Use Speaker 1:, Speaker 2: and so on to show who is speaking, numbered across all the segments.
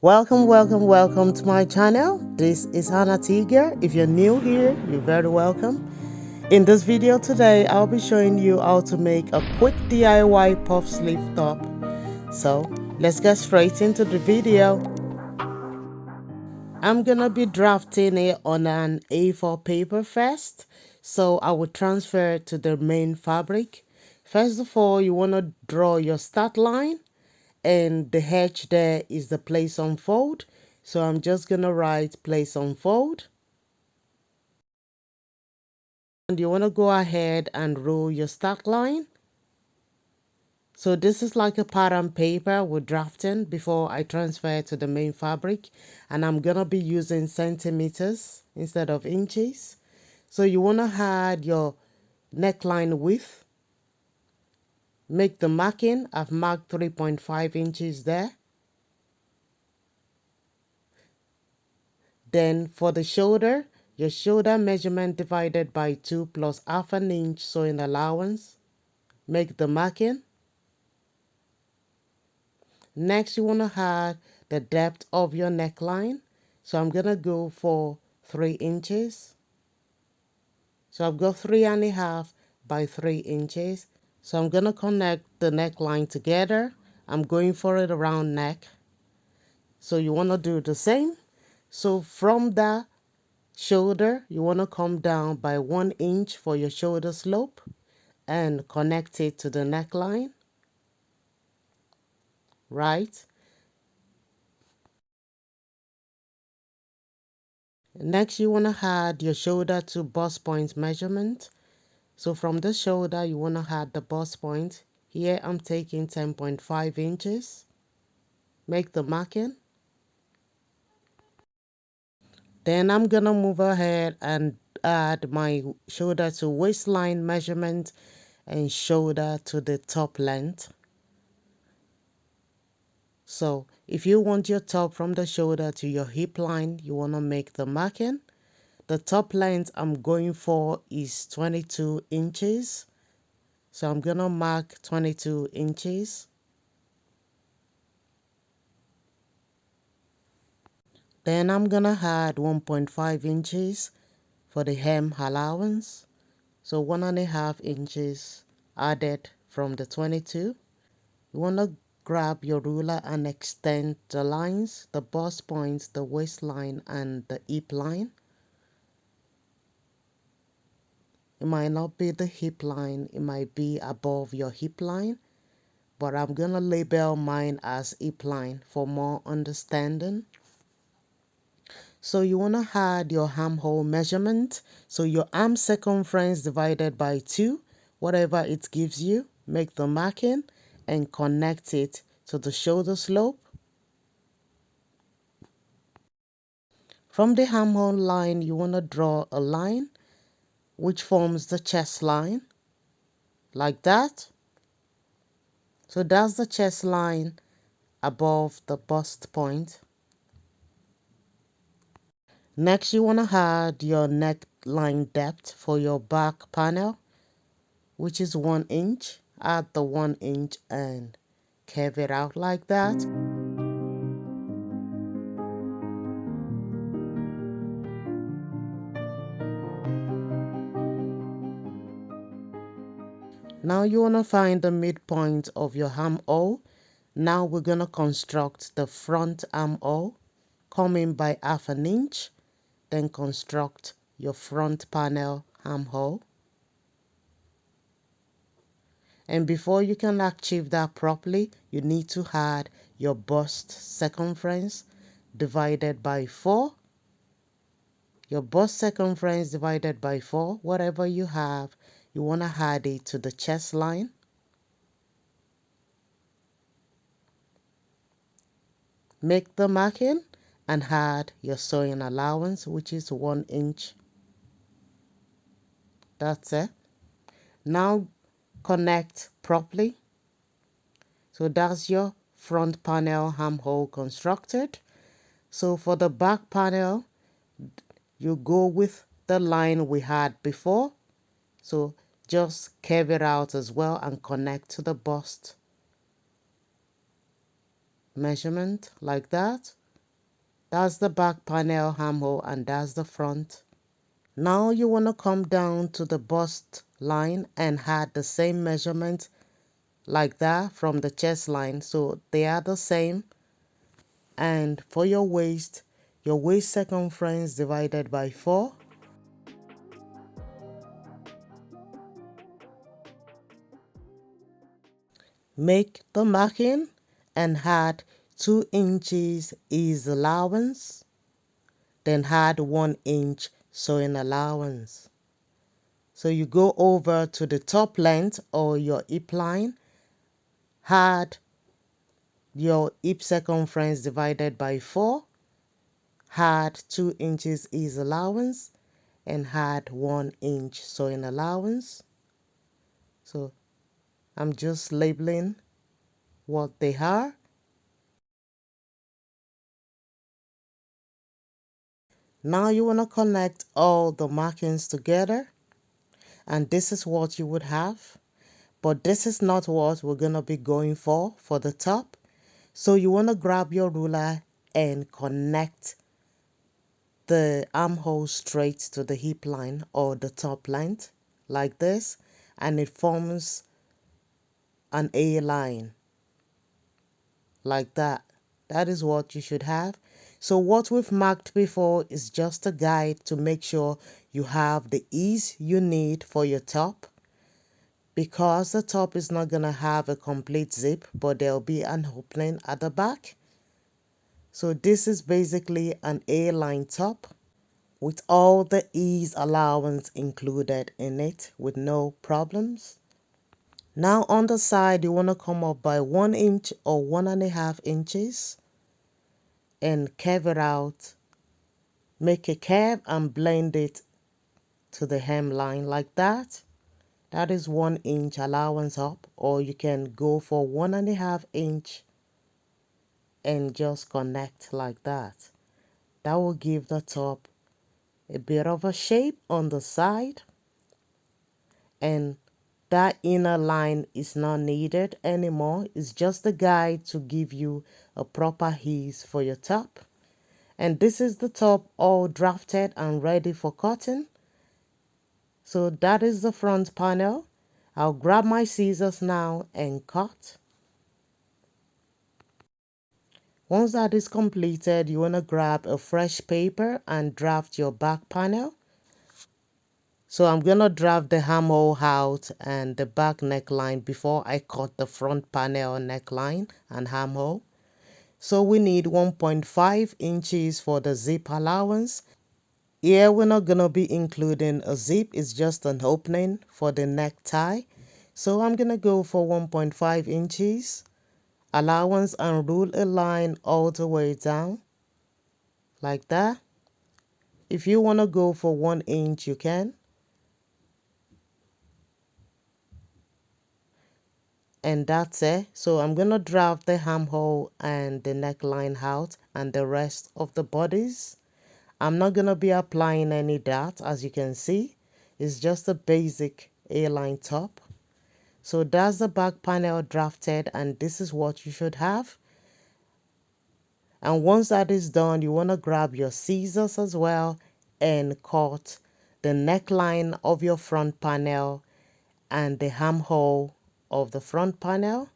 Speaker 1: Welcome to my channel. This is Tega. If you're new here, you're very welcome. In this video today, I'll be showing you how to make a quick DIY puff sleeve top. So let's get straight into the video. I'm gonna be drafting it on an A4 paper first. So I will transfer it to the main fabric. First of all, you wanna draw your start line, and the edge there is the place on fold. So I'm just gonna write place on fold. And you wanna go ahead and roll your start line. So this is like a pattern paper we're drafting before I transfer to the main fabric. And I'm gonna be using centimeters instead of inches. So you wanna add your neckline width. Make the marking. I've marked 3.5 inches there. Then for the shoulder, your shoulder measurement divided by 2 plus half an inch sewing allowance. Make the marking. Next, you want to add the depth of your neckline. So I'm going to go for 3 inches. So I've got 3.5 by 3 inches. So I'm going to connect the neckline together. I'm going for it around neck. So you want to do the same. So from that shoulder, you want to come down by 1 inch for your shoulder slope and connect it to the neckline, right? Next, you want to add your shoulder to bust point measurement. So from the shoulder, you want to add the bust point. Here I'm taking 10.5 inches. Make the marking. Then I'm going to move ahead and add my shoulder to waistline measurement and shoulder to the top length. So if you want your top from the shoulder to your hip line, you want to make the marking. The top length I'm going for is 22 inches. So I'm going to mark 22 inches. Then I'm going to add 1.5 inches for the hem allowance. So 1.5 inches added from the 22. You want to grab your ruler and extend the lines, the bust points, the waistline, and the hip line. It might not be the hip line, it might be above your hip line, but I'm going to label mine as hip line for more understanding. So you want to add your armhole measurement. So your arm circumference divided by 2, whatever it gives you, make the marking and connect it to the shoulder slope. From the armhole line, you want to draw a line which forms the chest line, like that. So that's the chest line above the bust point. Next, you want to add your neckline depth for your back panel, which is 1 inch. Add the 1 inch and curve it out like that. Now you want to find the midpoint of your armhole. Now we're going to construct the front armhole, coming by half an inch. Then construct your front panel armhole. And before you can achieve that properly, you need to add your bust circumference divided by 4. Your bust circumference divided by 4, whatever you have, you want to add it to the chest line. Make the marking and add your sewing allowance, which is 1 inch. That's it. Now connect properly. So that's your front panel armhole constructed. So for the back panel, you go with the line we had before. So just curve it out as well and connect to the bust measurement like that. That's the back panel armhole and that's the front. Now you want to come down to the bust line and add the same measurement like that from the chest line, so they are the same. And for your waist circumference divided by 4. Make the marking and add 2 inches ease allowance, then add 1 inch sewing allowance. So you go over to the top length or your hip line, add your hip circumference divided by 4, add 2 inches ease allowance, and add 1 inch sewing allowance. So I'm just labeling what they are. Now you want to connect all the markings together, and this is what you would have. But this is not what we're going to be going for the top. So you want to grab your ruler and connect the armhole straight to the hip line or the top length like this, and it forms an A line like that. That is what you should have. So what we've marked before is just a guide to make sure you have the ease you need for your top, because the top is not going to have a complete zip, but there'll be an opening at the back. So this is basically an A-line top with all the ease allowance included in it with no problems. Now on the side, you want to come up by 1 inch or 1.5 inches and curve it out. Make a curve and blend it to the hemline like that. That is 1 inch allowance up, or you can go for 1.5 inch and just connect like that. That will give the top a bit of a shape on the side, and that inner line is not needed anymore. It's just a guide to give you a proper ease for your top. And this is the top all drafted and ready for cutting. So that is the front panel. I'll grab my scissors now and cut. Once that is completed, you want to grab a fresh paper and draft your back panel. So I'm going to draft the armhole out and the back neckline before I cut the front panel neckline and armhole. So we need 1.5 inches for the zip allowance. Here we're not going to be including a zip, it's just an opening for the necktie. So I'm going to go for 1.5 inches allowance and rule a line all the way down like that. If you want to go for 1 inch, you can. And that's it. So I'm going to draft the armhole and the neckline out and the rest of the bodies. I'm not going to be applying any dart, as you can see. It's just a basic A-line top. So that's the back panel drafted, and this is what you should have. And once that is done, you want to grab your scissors as well and cut the neckline of your front panel and the armhole of the front panel.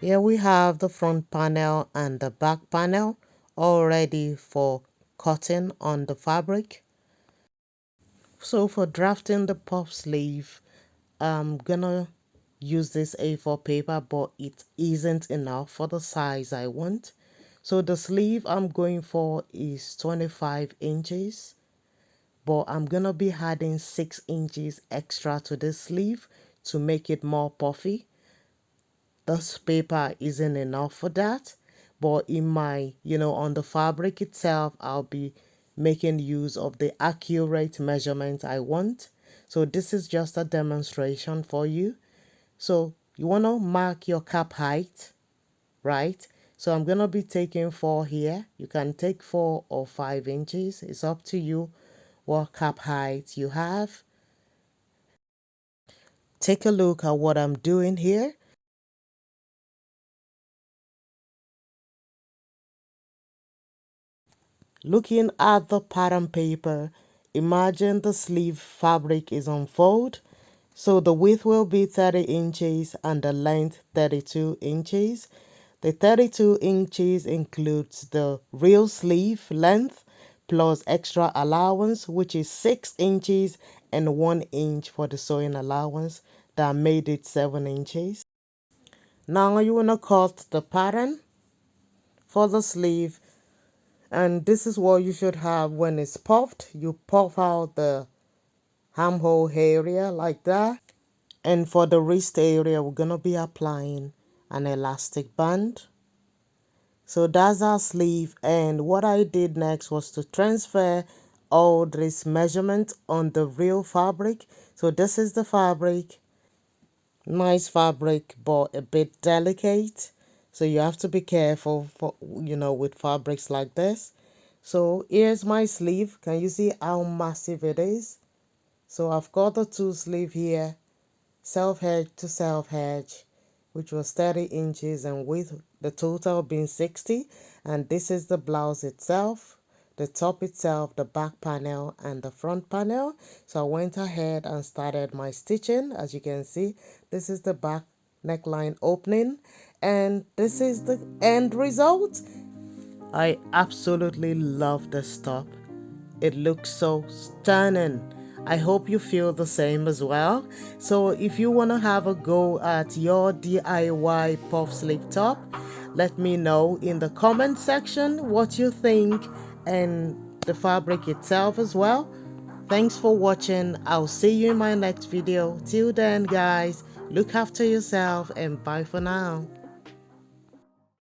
Speaker 1: Here we have the front panel and the back panel all ready for cutting on the fabric. So for drafting the puff sleeve, I'm gonna use this A4 paper, but it isn't enough for the size I want. So the sleeve I'm going for is 25 inches, but I'm gonna be adding 6 inches extra to this sleeve to make it more puffy. This paper isn't enough for that, but in my, on the fabric itself, I'll be making use of the accurate measurement I want. So this is just a demonstration for you. So you want to mark your cap height, right? So I'm going to be taking 4 here. You can take 4 or 5 inches. It's up to you what cap height you have. Take a look at what I'm doing here. Looking at the pattern paper, imagine the sleeve fabric is unfold. So the width will be 30 inches and the length 32 inches. The 32 inches includes the real sleeve length plus extra allowance, which is 6 inches and 1 inch for the sewing allowance. That made it 7 inches. Now you want to cut the pattern for the sleeve, and this is what you should have when it's puffed. You puff out the armhole area like that. And for the wrist area, we're going to be applying an elastic band. So that's our sleeve, and what I did next was to transfer all this measurement on the real fabric. So this is the fabric. Nice fabric, but a bit delicate. So you have to be careful for, with fabrics like this. So here's my sleeve. Can you see how massive it is? So I've got the 2 sleeve here, self edge to self edge, which was 30 inches and width, the total being 60. And this is the blouse itself, the top itself, the back panel and the front panel. So I went ahead and started my stitching. As you can see, this is the back neckline opening and this is the end result. I absolutely love this top. It looks so stunning. I hope you feel the same as well. So if you want to have a go at your DIY puff sleeve top, let me know in the comment section what you think and the fabric itself as well. Thanks for watching. I'll see you in my next video. Till then, guys, look after yourself and bye for now.